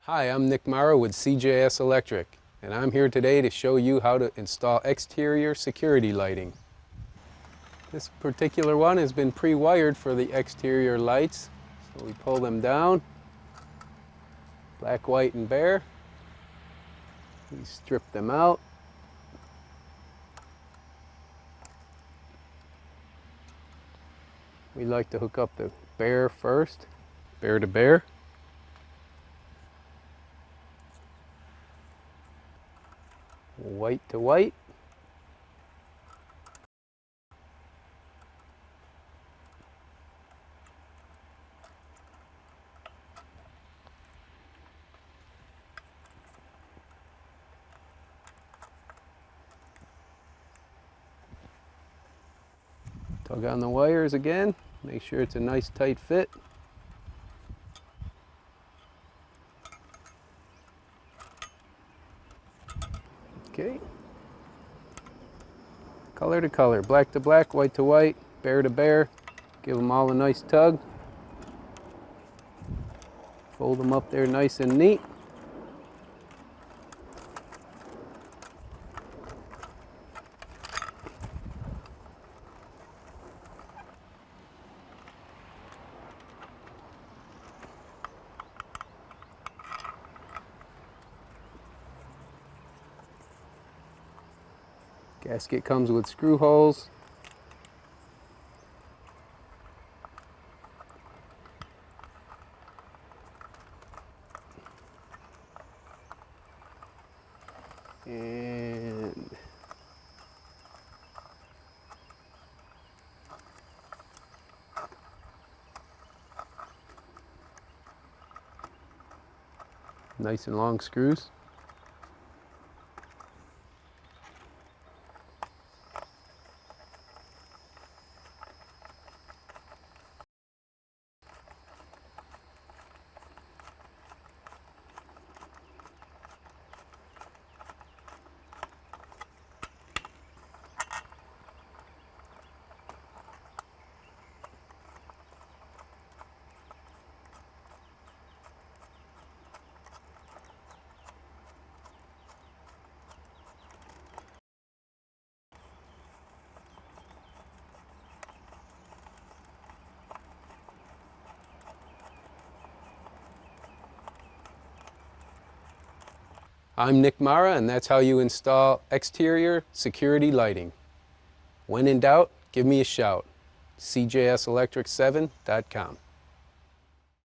Hi, I'm Nick Morrow with CJS Electric, and I'm here today to show you how to install exterior security lighting. This particular one has been pre-wired for the exterior lights, so we pull them down, black, white, and bare. We strip them out. We like to hook up the bare first, bare to bare. White to white. Tug on the wires again, make sure it's a nice tight fit. Okay. Color to color, black to black, white to white, bare to bare. Give them all a nice tug. Fold them up there nice and neat. Gasket comes with screw holes. And nice and long screws. I'm Nick Mara, and that's how you install exterior security lighting. When in doubt, give me a shout. CJSelectric7.com.